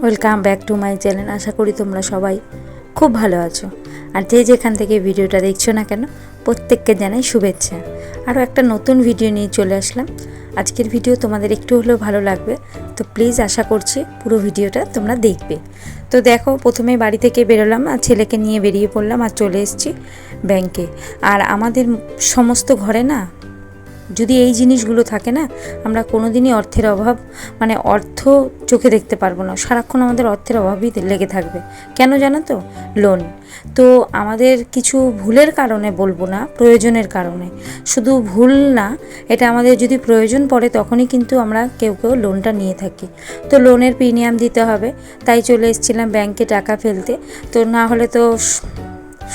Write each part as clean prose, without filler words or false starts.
Welcome back to my channel. আশা করি তোমরা সবাই খুব ভালো আছো। আর যে যেখান থেকে ভিডিওটা দেখছো না কেন, প্রত্যেককে জানাই শুভেচ্ছা। আরও একটা নতুন ভিডিও নিয়ে চলে আসলাম। আজকের ভিডিও তোমাদের একটু হলেও ভালো লাগবে, তো প্লিজ আশা করছি পুরো ভিডিওটা তোমরা দেখবে। তো দেখো, প্রথমে বাড়ি থেকে বেরোলাম আর ছেলেকে নিয়ে বেরিয়ে পড়লাম আর চলে এসেছি ব্যাংকে। আর আমাদের সমস্ত ঘরে না যদি এই জিনিসগুলো থাকে না, আমরা কোনো দিনই অর্থের অভাব অর্থ চোখে দেখতে পারবো না। সারাক্ষণ আমাদের অর্থের অভাবই লেগে থাকবে। কেন জানো তো? লোন। তো আমাদের কিছু ভুলের কারণে বলবো না, প্রয়োজনের কারণে। শুধু ভুল না, এটা আমাদের যদি প্রয়োজন পড়ে তখনই কিন্তু আমরা কেউ লোনটা নিয়ে থাকি। তো লোনের প্রিমিয়াম দিতে হবে, তাই চলে এসেছিলাম ব্যাংকে টাকা ফেলতে। তো না হলে তো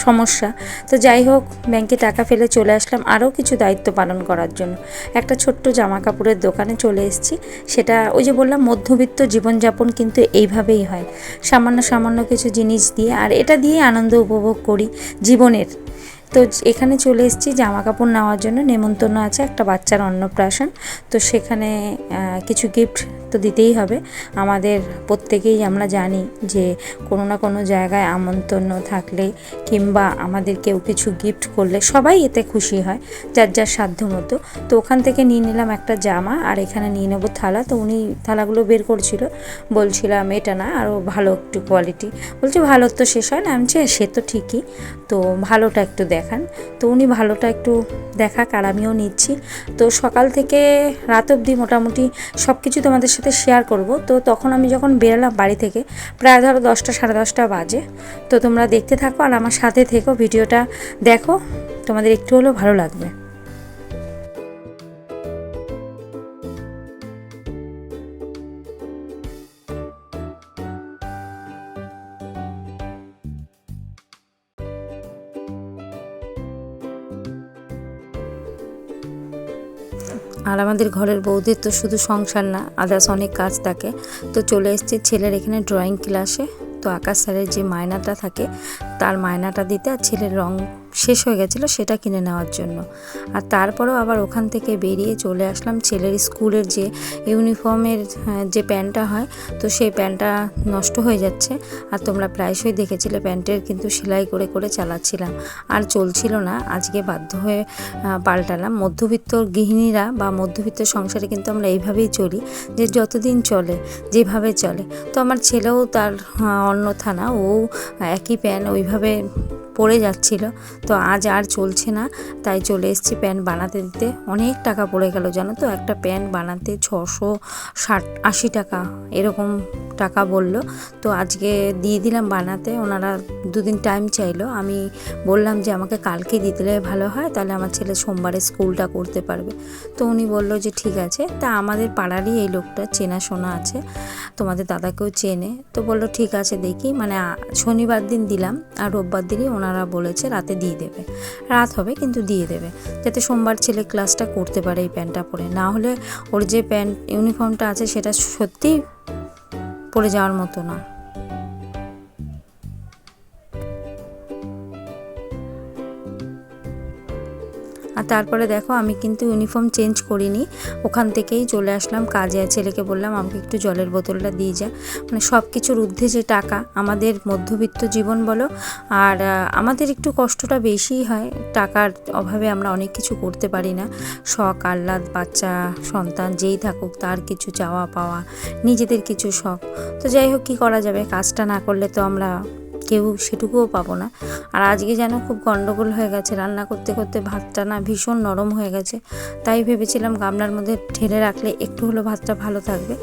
সমস্যা। তো যাই হোক, ব্যাংকে টাকা ফেলে চলে আসলাম আরও কিছু দায়িত্ব পালন করার জন্য। একটা ছোট্ট জামা কাপড়ের দোকানে চলে এসেছি। সেটা ওই যে বললাম, মধ্যবিত্ত জীবনযাপন কিন্তু এইভাবেই হয়, সামান্য সামান্য কিছু জিনিস দিয়ে, আর এটা দিয়ে আনন্দ উপভোগ করি জীবনের। তো এখানে চলে এসেছি জামা কাপড় নেওয়ার জন্য। নেমন্তন্ন আছে একটা বাচ্চার অন্নপ্রাশন, তো সেখানে কিছু গিফট তো দিতেই হবে। আমাদের প্রত্যেকেই আমরা জানি যে কোনো না কোনো জায়গায় আমন্ত্রণ থাকলে কিংবা আমাদের কেউ কিছু গিফট করলে সবাই এতে খুশি হয়, যার যার সাধ্য মতো। তো ওখান থেকে নিয়ে নিলাম একটা জামা, আর এখানে নিয়ে নেবো থালা। তো উনি থালাগুলো বের করছিল, বলছিলাম এটা না, আরও ভালো একটু কোয়ালিটি। বলছে ভালো তো শেষ হয় না। আমি সে তো ঠিকই, তো ভালোটা একটু দেখান। তো উনি ভালোটা একটু দেখাক, আর আমিও নিচ্ছি। তো সকাল থেকে রাত অবধি মোটামুটি সব কিছু তোমাদের সাথে শেয়ার করব। তো তখন আমি যখন বেরোলাম বাড়ি থেকে, প্রায় ধরো 10টা সাড়ে 10টা বাজে। তো তোমরা দেখতে থাকো আর আমার সাথে থেকো, ভিডিওটা দেখো, তোমাদের একটু হলেও ভালো লাগবে। আর আমাদের ঘরের বউদের তো শুধু সংসার না, আদার্স অনেক কাজ থাকে। তো চলে এসেছি ছেলের এখানে ড্রয়িং ক্লাসে। তো আকাশ স্যারের যে মায়নাটা থাকে, তার মায়নাটা দিতে, আর ছেলের রং শেষ হয়ে গেছিলো সেটা কিনে নেওয়ার জন্য। আর তারপরেও আবার ওখান থেকে বেরিয়ে চলে আসলাম ছেলের স্কুলের যে ইউনিফর্মের যে প্যান্টটা হয়, তো সেই প্যান্টটা নষ্ট হয়ে যাচ্ছে। আর তোমরা প্রায়শই দেখেছিলে প্যান্টের কিন্তু সেলাই করে করে চালাচ্ছিলাম, আর চলছিল না। আজকে বাধ্য হয়ে পাল্টালাম। মধ্যবিত্ত গৃহিণীরা বা মধ্যবিত্ত সংসারে কিন্তু আমরা এইভাবেই চলি, যে যতদিন চলে যেভাবে চলে। তো আমার ছেলেও তার অন্যথা না, ও একই প্যান্ট ওইভাবে পড়ে যাচ্ছিল। তো আজ আর চলছে না, তাই চলে এসেছি প্যান্ট বানাতে দিতে। অনেক টাকা পড়ে গেল জানো তো, একটা প্যান্ট বানাতে 660-80 টাকা এরকম টাকা বলল। তো আজকে দিয়ে দিলাম বানাতে। ওনারা দুদিন টাইম চাইলো, আমি বললাম যে আমাকে কালকে দিতে ভালো হয়, তাহলে আমার ছেলে সোমবারে স্কুলটা করতে পারবে। তো উনি বললো যে ঠিক আছে। তা আমাদের পাড়ারই এই লোকটা, চেনাশোনা আছে, তোমাদের দাদাকেও চেনে। তো বললো ঠিক আছে দেখি, শনিবার দিন দিলাম, আর রোববার দিনই ওনারা বলেছে রাতে দিয়ে দেবে। রাত হবে কিন্তু দিয়ে দেবে, যাতে সোমবার ছেলে ক্লাসটা করতে পারে এই প্যান্টটা পরে। না হলে ওর যে প্যান্ট ইউনিফর্মটা আছে সেটা সত্যিই পরে যাওয়ার মতো না। আর তারপরে দেখো, আমি কিন্তু ইউনিফর্ম চেঞ্জ করিনি, ওখান থেকেই চলে আসলাম কাজে। ছেলেকে বললাম আমাকে একটু জলের বোতলটা দিয়ে যা। সব কিছুর ঊর্ধ্বে যে টাকা, আমাদের মধ্যবিত্ত জীবন বলো, আর আমাদের একটু কষ্টটা বেশিই হয়। টাকার অভাবে আমরা অনেক কিছু করতে পারি না। শখ আহ্লাদ, বাচ্চা সন্তান যেই থাকুক, তার কিছু চাওয়া পাওয়া, নিজেদের কিছু শখ। তো যাই হোক, কী করা যাবে, কাজটা না করলে তো আমরা কেউ সেটুকুও পাবো না। আর আজকে যেন খুব গন্ডগোল হয়ে গেছে, রান্না করতে করতে ভাতটা না ভীষণ নরম হয়ে গেছে। তাই ভেবেছিলাম গামলার মধ্যে ঢেলে রাখলে একটু হলো ভাতটা ভালো থাকবে।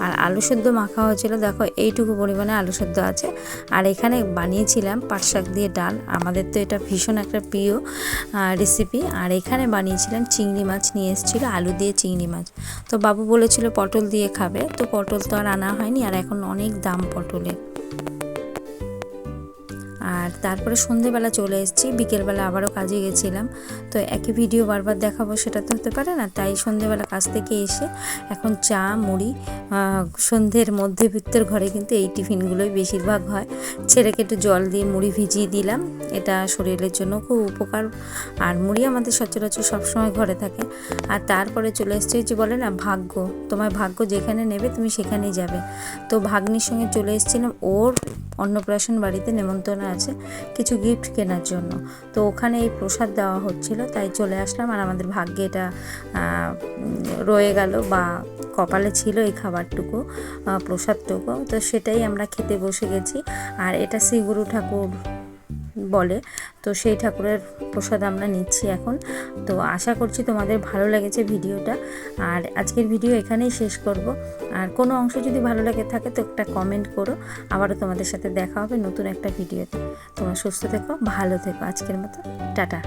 আর আলু সেদ্ধ মাখা হয়েছিল, দেখো এইটুকু পরিমাণে আলু সেদ্ধ আছে। আর এখানে বানিয়েছিলাম পাট শাক দিয়ে ডাল, আমাদের তো এটা ভীষণ একটা প্রিয় রেসিপি। আর এখানে বানিয়েছিলাম চিংড়ি মাছ, নিয়ে এসেছিলো আলু দিয়ে চিংড়ি মাছ। তো বাবু বলেছিল পটল দিয়ে খাবে, তো পটল তো আর আনা হয়নি, আর এখন অনেক দাম পটলের। আর তারপরে সন্ধেবেলা চলে এসেছি, বিকেলবেলা আবারও কাজে গেছিলাম। তো একই ভিডিও বারবার দেখাবো সেটা তো হতে পারে না, তাই সন্ধেবেলা কাজ থেকে এসে এখন চা মুড়ি, সন্ধ্যের মধ্যবিত্তের ঘরে কিন্তু এই টিফিনগুলোই বেশিরভাগ হয়। ছেলেকে একটু জল দিয়ে মুড়ি ভিজিয়ে দিলাম, এটা শরীরের জন্য খুব উপকার। আর মুড়ি আমাদের সচরাচর সবসময় ঘরে থাকে। আর তারপরে চলে এসছে যে বলে না ভাগ্য, তোমার ভাগ্য যেখানে নেবে তুমি সেখানেই যাবে। তো ভাগ্নির সঙ্গে চলে এসেছিলাম ওর অন্নপ্রাশন বাড়িতে, নেমন্তন্ন আছে কিছু গিফট কেনার জন্য। তো ওখানে এই প্রসাদ দেওয়া হচ্ছিল, তাই চলে আসলাম। আর আমাদের ভাগ্যে এটা রয়ে গেল বা কপালে ছিল এই খাবারটুকু, প্রসাদটুকু। তো সেটাই আমরা খেতে বসে গেছি। আর এটা শ্রী গুরু ঠাকুর বলে, তো সেই ঠাকুরের প্রসাদ আমরা নিচ্ছি এখন। তো আশা করছি তোমাদের ভালো লেগেছে ভিডিওটা। আর আজকের ভিডিও এখানেই শেষ করব। আর কোনো অংশ যদি ভালো লেগে থাকে তো একটা কমেন্ট করো। আবারও তোমাদের সাথে দেখা হবে নতুন একটা ভিডিওতে। তোমরা সুস্থ থেকো, ভালো থেকো। আজকের মতো টাটা।